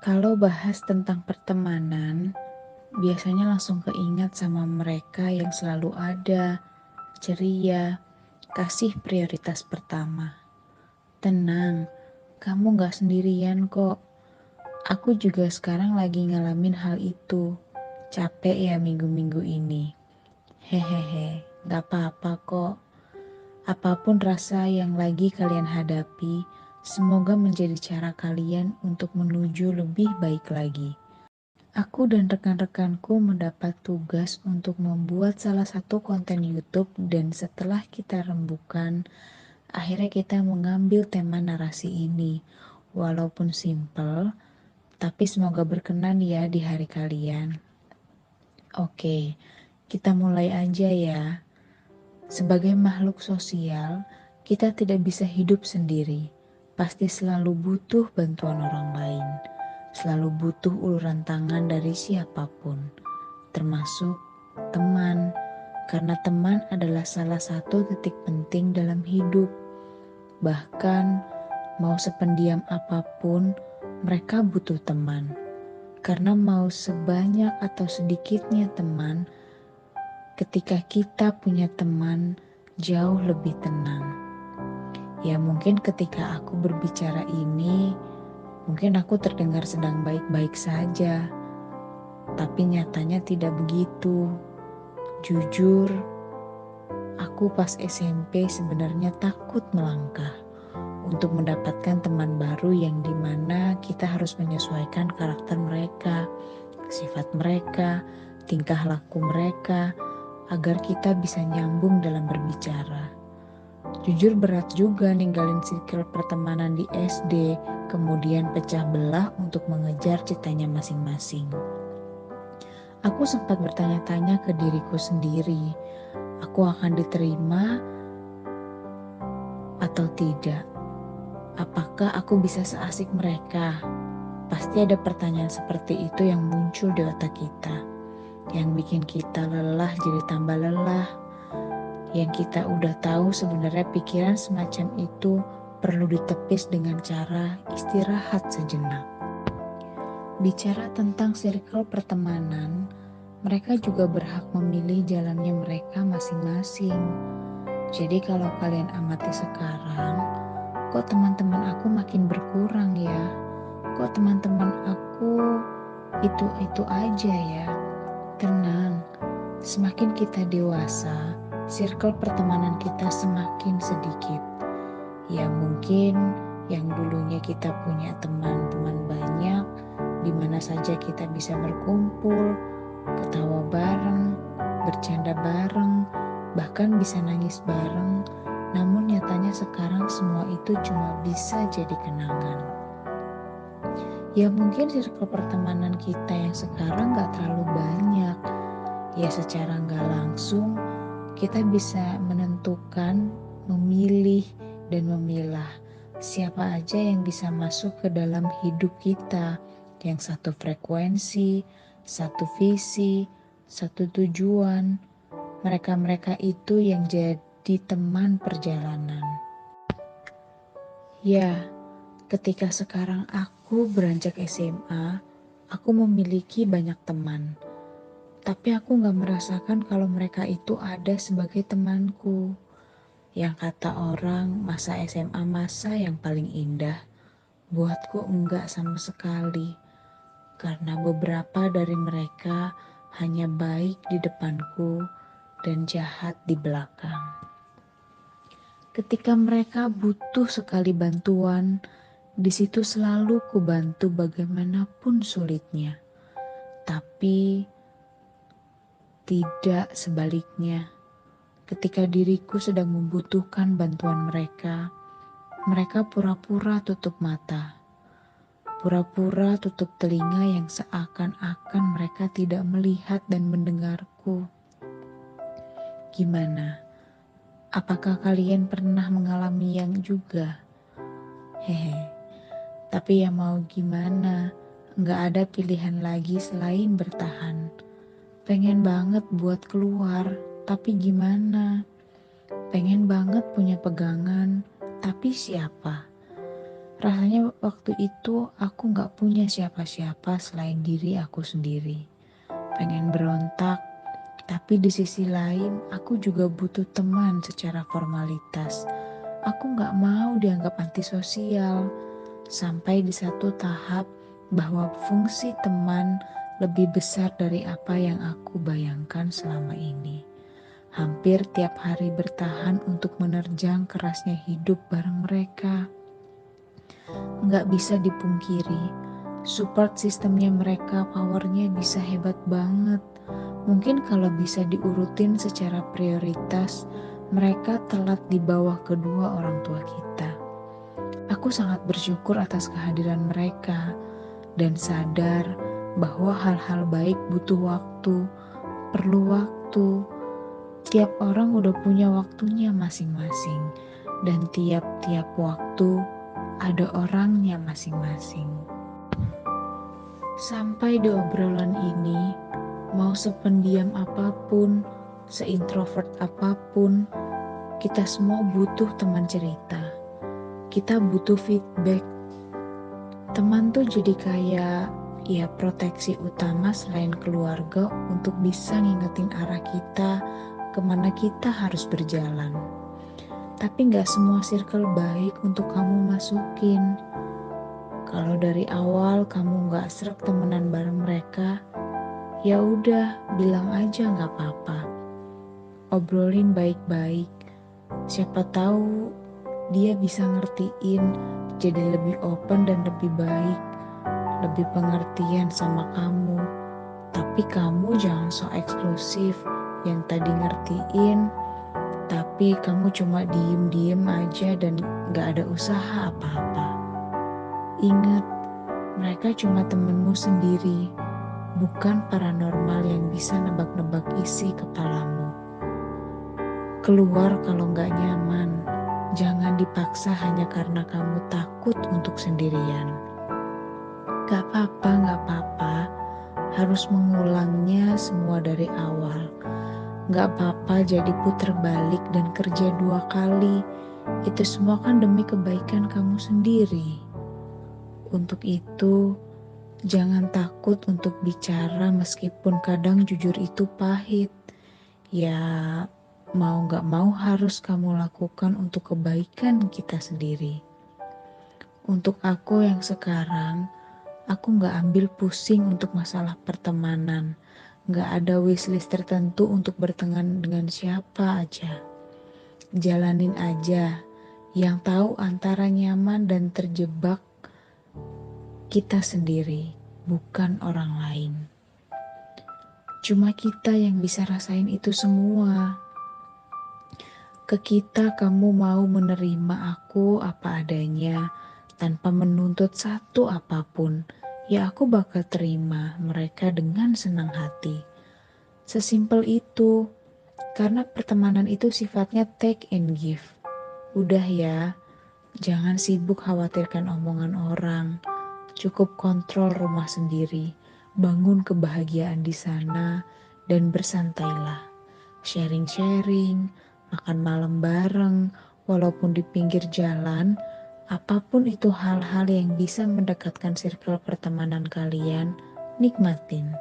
Kalau bahas tentang pertemanan, biasanya langsung keingat sama mereka yang selalu ada, ceria, kasih prioritas pertama. Tenang, kamu gak sendirian kok. Aku juga sekarang lagi ngalamin hal itu. Capek ya minggu-minggu ini. Hehehe, gak apa-apa kok. Apapun rasa yang lagi kalian hadapi, semoga menjadi cara kalian untuk menuju lebih baik lagi. Aku dan rekan-rekanku mendapat tugas untuk membuat salah satu konten YouTube dan setelah kita rembukan, akhirnya kita mengambil tema narasi ini. Walaupun simple, tapi semoga berkenan ya di hari kalian. Oke, kita mulai aja ya. Sebagai makhluk sosial, kita tidak bisa hidup sendiri. Pasti selalu butuh bantuan orang lain. Selalu butuh uluran tangan dari siapapun, termasuk teman. Karena teman adalah salah satu titik penting dalam hidup. Bahkan mau sependiam apapun, mereka butuh teman. Karena mau sebanyak atau sedikitnya teman, ketika kita punya teman, jauh lebih tenang. Ya mungkin ketika aku berbicara ini, mungkin aku terdengar sedang baik-baik saja. Tapi nyatanya tidak begitu. Jujur, aku pas SMP sebenarnya takut melangkah untuk mendapatkan teman baru yang dimana kita harus menyesuaikan karakter mereka, sifat mereka, tingkah laku mereka, agar kita bisa nyambung dalam berbicara. Jujur berat juga ninggalin circle pertemanan di SD, kemudian pecah belah untuk mengejar citanya masing-masing. Aku sempat bertanya-tanya ke diriku sendiri, aku akan diterima atau tidak? Apakah aku bisa seasik mereka? Pasti ada pertanyaan seperti itu yang muncul di otak kita, yang bikin kita lelah jadi tambah lelah, yang kita udah tahu sebenarnya pikiran semacam itu perlu ditepis dengan cara istirahat sejenak. Bicara tentang circle pertemanan, mereka juga berhak memilih jalannya mereka masing-masing. Jadi kalau kalian amati sekarang, kok teman-teman aku makin berkurang ya? Kok teman-teman aku itu-itu aja ya? Tenang, semakin kita dewasa, circle pertemanan kita semakin sedikit. Ya mungkin yang dulunya kita punya teman-teman banyak, di mana saja kita bisa berkumpul, ketawa bareng, bercanda bareng, bahkan bisa nangis bareng. Namun nyatanya sekarang semua itu cuma bisa jadi kenangan. Ya mungkin circle pertemanan kita yang sekarang gak terlalu banyak. Ya secara gak langsung kita bisa menentukan, memilih, dan memilah siapa aja yang bisa masuk ke dalam hidup kita. Yang satu frekuensi, satu visi, satu tujuan. Mereka-mereka itu yang jadi teman perjalanan. Ya, ketika sekarang aku beranjak SMA, aku memiliki banyak teman. Tapi aku gak merasakan kalau mereka itu ada sebagai temanku. Yang kata orang masa SMA masa yang paling indah, buatku enggak sama sekali. Karena beberapa dari mereka hanya baik di depanku dan jahat di belakang. Ketika mereka butuh sekali bantuan, di situ selalu kubantu bagaimanapun sulitnya. Tapi tidak sebaliknya. Ketika diriku sedang membutuhkan bantuan mereka, mereka pura-pura tutup mata. Pura-pura tutup telinga yang seakan-akan mereka tidak melihat dan mendengarku. Gimana? Apakah kalian pernah mengalami yang juga? Hehe. Tapi ya mau gimana? Nggak ada pilihan lagi selain bertahan. Pengen banget buat keluar, tapi gimana? Pengen banget punya pegangan, tapi siapa? Rasanya waktu itu aku gak punya siapa-siapa selain diri aku sendiri. Pengen berontak, tapi di sisi lain aku juga butuh teman secara formalitas. Aku gak mau dianggap antisosial. Sampai di satu tahap bahwa fungsi teman lebih besar dari apa yang aku bayangkan selama ini. Hampir tiap hari bertahan untuk menerjang kerasnya hidup bareng mereka. Nggak bisa dipungkiri, support sistemnya mereka powernya bisa hebat banget. Mungkin kalau bisa diurutin secara prioritas, mereka telat di bawah kedua orang tua kita. Aku sangat bersyukur atas kehadiran mereka dan sadar bahwa hal-hal baik butuh waktu, perlu waktu. Tiap orang udah punya waktunya masing-masing dan tiap-tiap waktu ada orangnya masing-masing. Sampai di obrolan ini, mau sependiam apapun, seintrovert apapun, kita semua butuh teman cerita. Kita butuh feedback. Teman tuh jadi kayak ya proteksi utama selain keluarga untuk bisa ngingetin arah kita kemana kita harus berjalan. Tapi gak semua circle baik untuk kamu masukin. Kalau dari awal kamu gak srek temenan bareng mereka, ya udah bilang aja gak apa-apa. Obrolin baik-baik. Siapa tahu dia bisa ngertiin, jadi lebih open dan lebih baik, lebih pengertian sama kamu. Tapi kamu jangan so eksklusif, yang tadi ngertiin, tapi kamu cuma diem-diem aja dan gak ada usaha apa-apa. Ingat, mereka cuma temenmu sendiri, bukan paranormal yang bisa nebak-nebak isi kepalamu. Keluar kalau gak nyaman. Jangan dipaksa hanya karena kamu takut untuk sendirian. Gak apa-apa, harus mengulangnya semua dari awal. Gak apa-apa jadi puter balik dan kerja 2 kali. Itu semua kan demi kebaikan kamu sendiri. Untuk itu, jangan takut untuk bicara meskipun kadang jujur itu pahit. Ya, mau gak mau harus kamu lakukan untuk kebaikan kita sendiri. Untuk aku yang sekarang, aku gak ambil pusing untuk masalah pertemanan. Gak ada wishlist tertentu untuk berteman dengan siapa aja. Jalanin aja. Yang tahu antara nyaman dan terjebak kita sendiri, bukan orang lain. Cuma kita yang bisa rasain itu semua. Ke kita kamu mau menerima aku apa adanya, tanpa menuntut satu apapun, ya aku bakal terima mereka dengan senang hati. Sesimpel itu, karena pertemanan itu sifatnya take and give. Udah ya, jangan sibuk khawatirkan omongan orang, cukup kontrol rumah sendiri, bangun kebahagiaan di sana, dan bersantailah. Sharing-sharing, makan malam bareng, walaupun di pinggir jalan, apapun itu hal-hal yang bisa mendekatkan circle pertemanan kalian, nikmatin.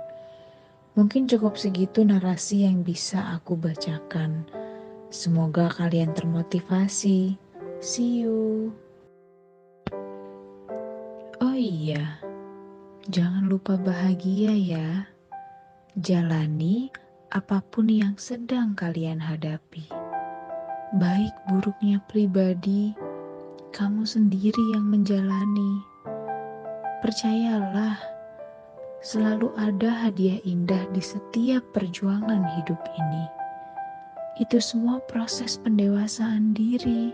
Mungkin cukup segitu narasi yang bisa aku bacakan. Semoga kalian termotivasi. See you. Oh iya, jangan lupa bahagia ya. Jalani apapun yang sedang kalian hadapi. Baik buruknya pribadi, kamu sendiri yang menjalani. Percayalah, selalu ada hadiah indah di setiap perjuangan hidup ini. Itu semua proses pendewasaan diri.